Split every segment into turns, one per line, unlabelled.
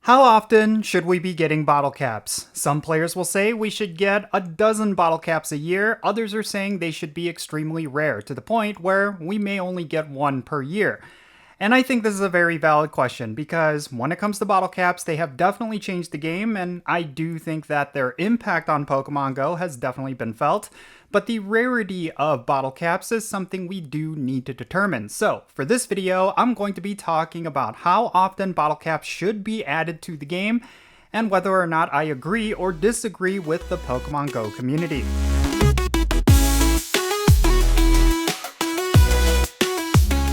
How often should we be getting bottle caps? Some players will say we should get a dozen bottle caps a year, others are saying they should be extremely rare, to the point where we may only get one per year. And I think this is a very valid question because when it comes to bottle caps, they have definitely changed the game, and I do think that their impact on Pokemon Go has definitely been felt. But the rarity of bottle caps is something we do need to determine. So, for this video, I'm going to be talking about how often bottle caps should be added to the game, and whether or not I agree or disagree with the Pokemon Go community.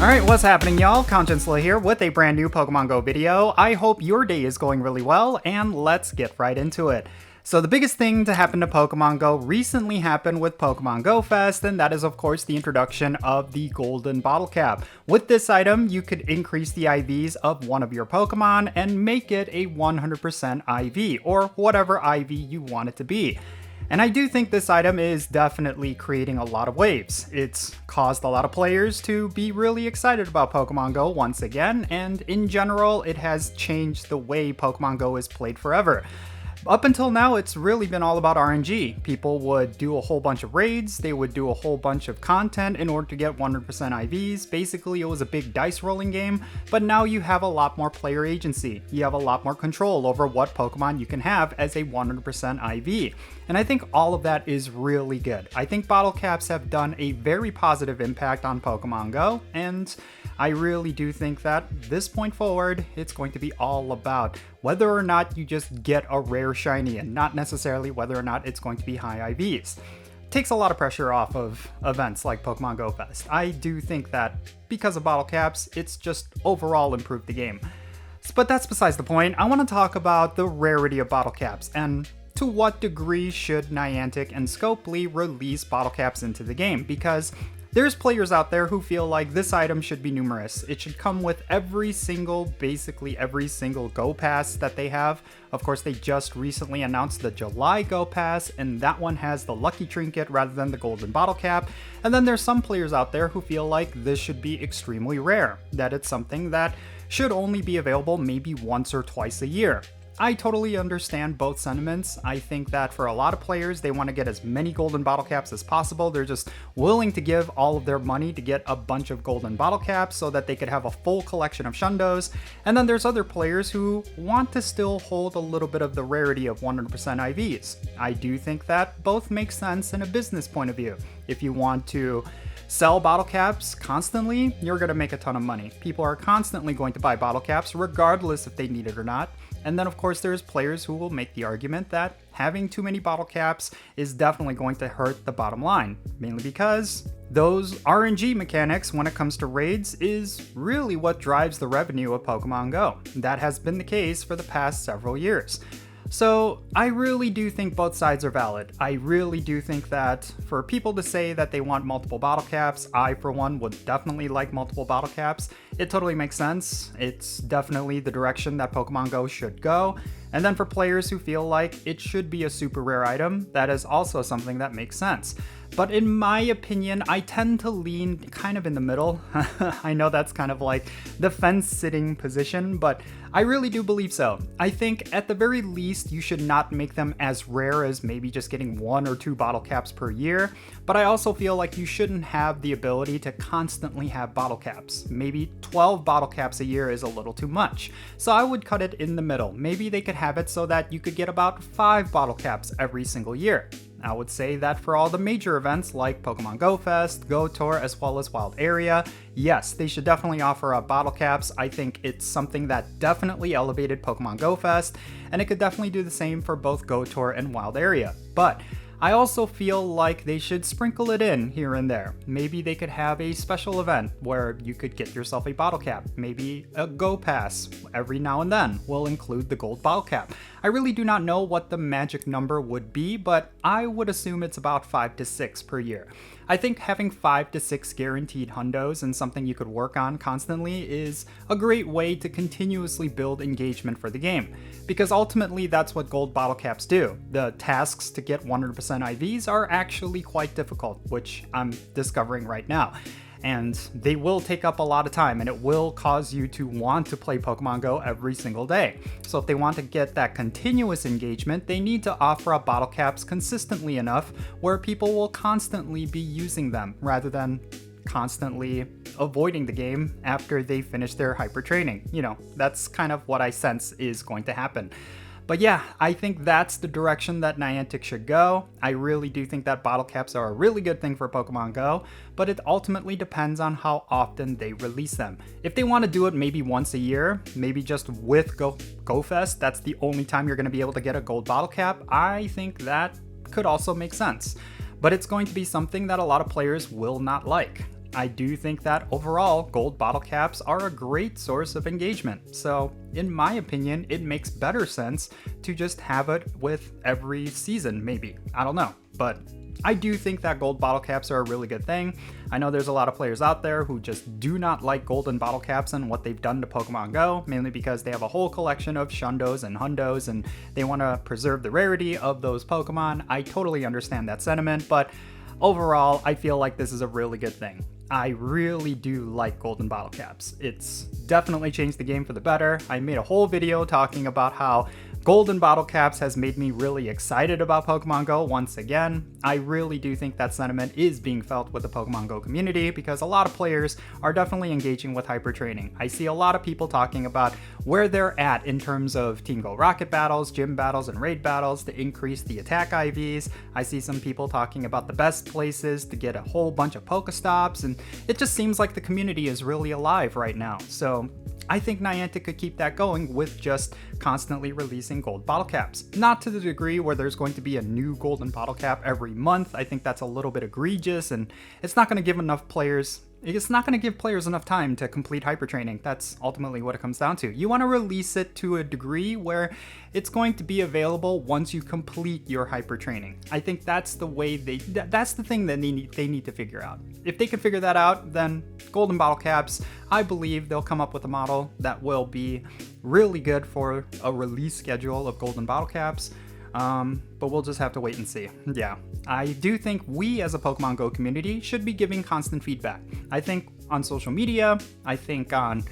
Alright, what's happening y'all? Jinsula here with a brand new Pokemon Go video. I hope your day is going really well, and let's get right into it. So the biggest thing to happen to Pokemon Go recently happened with Pokémon GO Fest, and that is of course the introduction of the golden bottle cap. With this item, you could increase the IVs of one of your Pokemon and make it a 100% IV, or whatever IV you want it to be. And I do think this item is definitely creating a lot of waves. It's caused a lot of players to be really excited about Pokemon Go once again, and in general, it has changed the way Pokemon Go is played forever. Up until now, it's really been all about RNG. People would do a whole bunch of raids, they would do a whole bunch of content in order to get 100% IVs. Basically, it was a big dice rolling game, but now you have a lot more player agency. You have a lot more control over what Pokemon you can have as a 100% IV. And I think all of that is really good. I think bottle caps have done a very positive impact on Pokemon Go, and I really do think that this point forward, it's going to be all about whether or not you just get a rare shiny and not necessarily whether or not it's going to be high IVs. Takes a lot of pressure off of events like Pokemon GO Fest. I do think that because of bottle caps, it's just overall improved the game. But that's besides the point. I want to talk about the rarity of bottle caps and to what degree should Niantic and Scopely release bottle caps into the game, because there's players out there who feel like this item should be numerous. It should come with basically every single Go Pass that they have. Of course, they just recently announced the July Go Pass, and that one has the Lucky Trinket rather than the Golden Bottle Cap. And then there's some players out there who feel like this should be extremely rare, that it's something that should only be available maybe once or twice a year. I totally understand both sentiments. I think that for a lot of players, they want to get as many golden bottle caps as possible. They're just willing to give all of their money to get a bunch of golden bottle caps so that they could have a full collection of Shundos. And then there's other players who want to still hold a little bit of the rarity of 100% IVs. I do think that both make sense in a business point of view. If you want to sell bottle caps constantly, you're going to make a ton of money. People are constantly going to buy bottle caps regardless if they need it or not. And then of course there's players who will make the argument that having too many bottle caps is definitely going to hurt the bottom line, mainly because those RNG mechanics when it comes to raids is really what drives the revenue of Pokemon Go. That has been the case for the past several years. So I really do think both sides are valid. I really do think that for people to say that they want multiple bottle caps, I for one would definitely like multiple bottle caps. It totally makes sense. It's definitely the direction that Pokemon Go should go. And then for players who feel like it should be a super rare item, that is also something that makes sense. But in my opinion, I tend to lean kind of in the middle. I know that's kind of like the fence-sitting position, but I really do believe so. I think at the very least, you should not make them as rare as maybe just getting 1 or 2 bottle caps per year, but I also feel like you shouldn't have the ability to constantly have bottle caps. Maybe 12 bottle caps a year is a little too much, so I would cut it in the middle. Maybe they could have it so that you could get about 5 bottle caps every single year. I would say that for all the major events like Pokemon GO Fest, Go Tour, as well as Wild Area, yes, they should definitely offer up bottle caps. I think it's something that definitely elevated Pokemon GO Fest, and it could definitely do the same for both Go Tour and Wild Area. But I also feel like they should sprinkle it in here and there. Maybe they could have a special event where you could get yourself a bottle cap. Maybe a Go Pass every now and then will include the gold bottle cap. I really do not know what the magic number would be, but I would assume it's about 5 to 6 per year. I think having 5 to 6 guaranteed hundos and something you could work on constantly is a great way to continuously build engagement for the game, because ultimately that's what gold bottle caps do. The tasks to get 100% IVs are actually quite difficult, which I'm discovering right now. and they will take up a lot of time, and it will cause you to want to play Pokemon Go every single day. So if they want to get that continuous engagement, they need to offer up bottle caps consistently enough where people will constantly be using them rather than constantly avoiding the game after they finish their hyper training. You know, that's kind of what I sense is going to happen. But yeah, I think that's the direction that Niantic should go. I really do think that bottle caps are a really good thing for Pokemon Go, but it ultimately depends on how often they release them. If they want to do it maybe once a year, maybe just with Go Fest, that's the only time you're going to be able to get a gold bottle cap, I think that could also make sense. But it's going to be something that a lot of players will not like. I do think that overall, gold bottle caps are a great source of engagement. So in my opinion, it makes better sense to just have it with every season, maybe. I don't know. But I do think that gold bottle caps are a really good thing. I know there's a lot of players out there who just do not like golden bottle caps and what they've done to Pokemon Go, mainly because they have a whole collection of Shundos and Hundos and they want to preserve the rarity of those Pokemon. I totally understand that sentiment, but overall, I feel like this is a really good thing. I really do like golden bottle caps. It's definitely changed the game for the better. I made a whole video talking about how golden bottle caps has made me really excited about Pokemon Go once again. I really do think that sentiment is being felt with the Pokemon Go community because a lot of players are definitely engaging with hyper training. I see a lot of people talking about where they're at in terms of Team Go Rocket battles, gym battles, and raid battles to increase the attack IVs. I see some people talking about the best places to get a whole bunch of Pokestops, and it just seems like the community is really alive right now. So I think Niantic could keep that going with just constantly releasing gold bottle caps. Not to the degree where there's going to be a new golden bottle cap every month. I think that's a little bit egregious, and it's not going to give players enough time to complete hyper training. That's ultimately what it comes down to. You want to release it to a degree where it's going to be available once you complete your hyper training. I think that's the way that's the thing that they need to figure out. If they can figure that out, then golden bottle caps, I believe they'll come up with a model that will be really good for a release schedule of golden bottle caps. But we'll just have to wait and see. Yeah, I do think we as a Pokemon Go community should be giving constant feedback. I think on social media, I think on,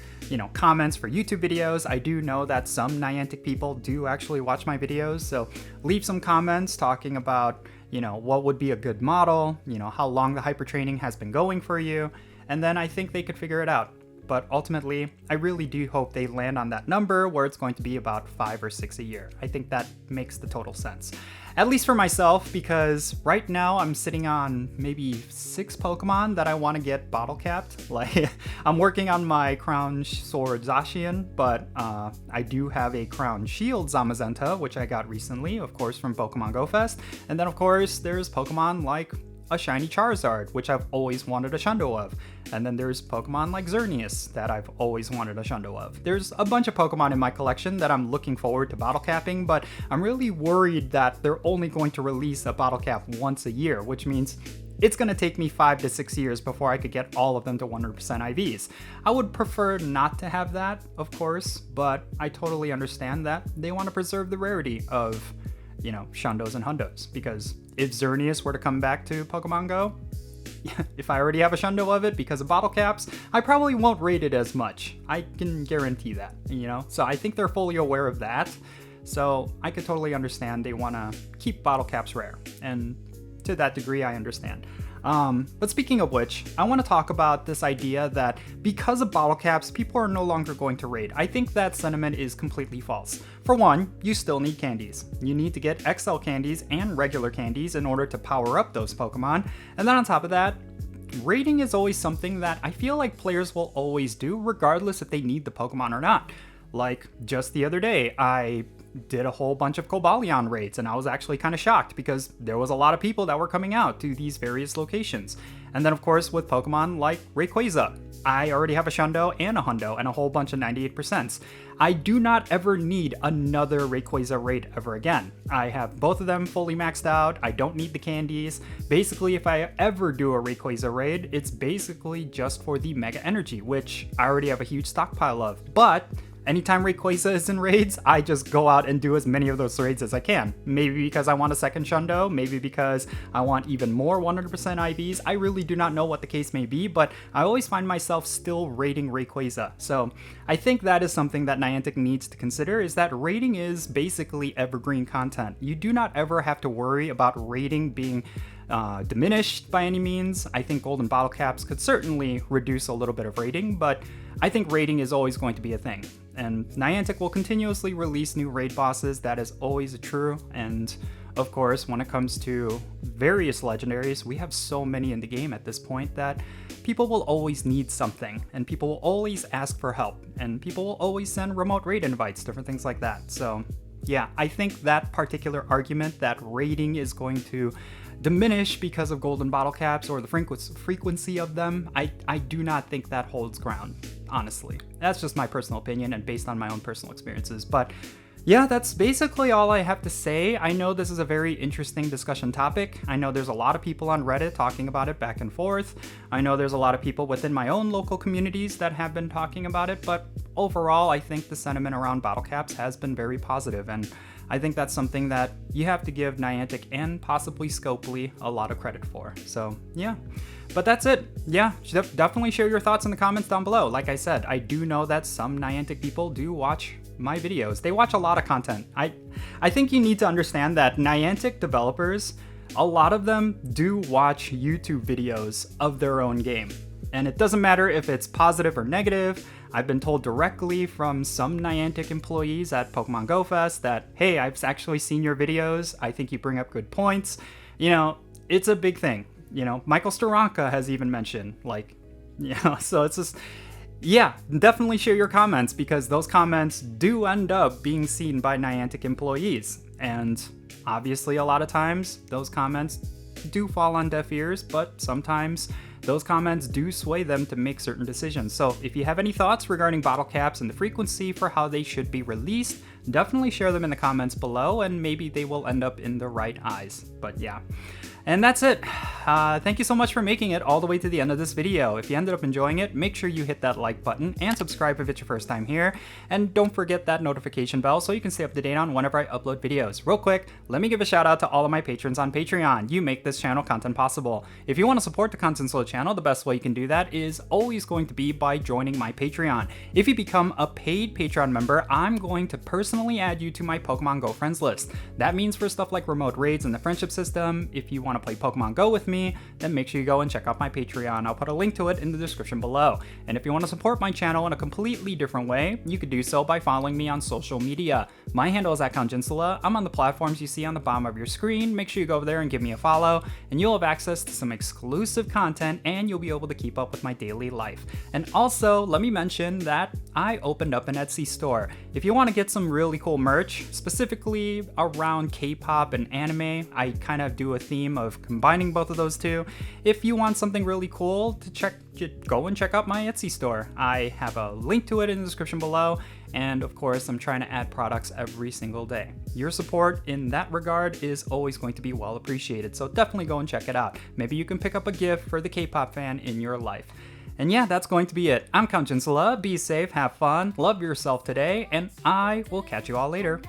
comments for YouTube videos. I do know that some Niantic people do actually watch my videos, so leave some comments talking about, what would be a good model, how long the hyper training has been going for you, and then I think they could figure it out. But ultimately, I really do hope they land on that number where it's going to be about 5 or 6 a year. I think that makes the total sense. At least for myself, because right now I'm sitting on maybe 6 Pokemon that I want to get bottle capped. Like, I'm working on my Crown Sword Zacian, but I do have a Crown Shield Zamazenta, which I got recently, of course, from Pokemon GO Fest. And then, of course, there's Pokemon like a shiny Charizard, which I've always wanted a Shundo of. And then there's Pokemon like Xerneas that I've always wanted a Shundo of. There's a bunch of Pokemon in my collection that I'm looking forward to bottle capping, but I'm really worried that they're only going to release a bottle cap once a year, which means it's going to take me 5 to 6 years before I could get all of them to 100% IVs. I would prefer not to have that, of course, but I totally understand that they want to preserve the rarity of Shundos and Hundos, because if Xerneas were to come back to Pokemon Go, if I already have a Shundo of it because of bottle caps, I probably won't rate it as much. I can guarantee that, So I think they're fully aware of that. So I could totally understand they want to keep bottle caps rare. And to that degree, I understand. But speaking of which, I want to talk about this idea that because of bottle caps, people are no longer going to raid. I think that sentiment is completely false. For one, you still need candies. You need to get XL candies and regular candies in order to power up those Pokemon. And then on top of that, raiding is always something that I feel like players will always do, regardless if they need the Pokemon or not. Like, just the other day, I did a whole bunch of Cobalion raids, and I was actually kind of shocked because there was a lot of people that were coming out to these various locations. And then, of course, with Pokemon like Rayquaza, I already have a Shundo and a Hundo and a whole bunch of 98%. I do not ever need another Rayquaza raid ever again. I have both of them fully maxed out. I don't need the candies. Basically, if I ever do a Rayquaza raid, it's basically just for the Mega Energy, which I already have a huge stockpile of. But anytime Rayquaza is in raids, I just go out and do as many of those raids as I can. Maybe because I want a second Shundo, maybe because I want even more 100% IVs. I really do not know what the case may be, but I always find myself still raiding Rayquaza. So I think that is something that Niantic needs to consider, is that raiding is basically evergreen content. You do not ever have to worry about raiding being diminished by any means. I think golden bottle caps could certainly reduce a little bit of raiding, but I think raiding is always going to be a thing. And Niantic will continuously release new raid bosses. That is always true. And of course, when it comes to various legendaries, we have so many in the game at this point that people will always need something, and people will always ask for help, and people will always send remote raid invites, different things like that. So yeah, I think that particular argument that raiding is going to diminish because of golden bottle caps or the frequency of them, I do not think that holds ground, honestly. That's just my personal opinion and based on my own personal experiences. But yeah, that's basically all I have to say. I know this is a very interesting discussion topic. I know there's a lot of people on Reddit talking about it back and forth. I know there's a lot of people within my own local communities that have been talking about it, but overall, I think the sentiment around bottle caps has been very positive, and I think that's something that you have to give Niantic and possibly Scopely a lot of credit for. So yeah, but that's it. Yeah, definitely share your thoughts in the comments down below. Like I said, I do know that some Niantic people do watch my videos. They watch a lot of content. I think you need to understand that Niantic developers, a lot of them do watch YouTube videos of their own game. And it doesn't matter if it's positive or negative. I've been told directly from some Niantic employees at Pokémon GO Fest that, hey, I've actually seen your videos. I think you bring up good points. You know, it's a big thing. You know, Michael Staranka has even mentioned, like, you know, so it's just, yeah, definitely share your comments, because those comments do end up being seen by Niantic employees. And obviously a lot of times those comments do fall on deaf ears, but sometimes those comments do sway them to make certain decisions. So if you have any thoughts regarding bottle caps and the frequency for how they should be released, definitely share them in the comments below, and maybe they will end up in the right eyes. But yeah. And that's it. Thank you so much for making it all the way to the end of this video. If you ended up enjoying it, make sure you hit that like button and subscribe if it's your first time here. And don't forget that notification bell so you can stay up to date on whenever I upload videos. Real quick, let me give a shout out to all of my patrons on Patreon. You make this channel content possible. If you want to support the Jinsula channel, the best way you can do that is always going to be by joining my Patreon. If you become a paid Patreon member, I'm going to personally add you to my Pokemon Go friends list. That means for stuff like remote raids and the friendship system. If you want to play Pokemon Go with me, then make sure you go and check out my Patreon. I'll put a link to it in the description below. And if you want to support my channel in a completely different way, you could do so by following me on social media. My handle is @Jinsula. I'm on the platforms you see on the bottom of your screen. Make sure you go over there and give me a follow, and you'll have access to some exclusive content, and you'll be able to keep up with my daily life. And also, let me mention that I opened up an Etsy store. If you want to get some really cool merch, specifically around K-pop and anime, I kind of do a theme of combining both of those two. If you want something really cool to go and check out my Etsy store. I have a link to it in the description below, and of course I'm trying to add products every single day. Your support in that regard is always going to be well appreciated, so definitely go and check it out. Maybe you can pick up a gift for the K-pop fan in your life. And yeah, that's going to be it. I'm Jinsula. Be safe, have fun, love yourself today, and I will catch you all later.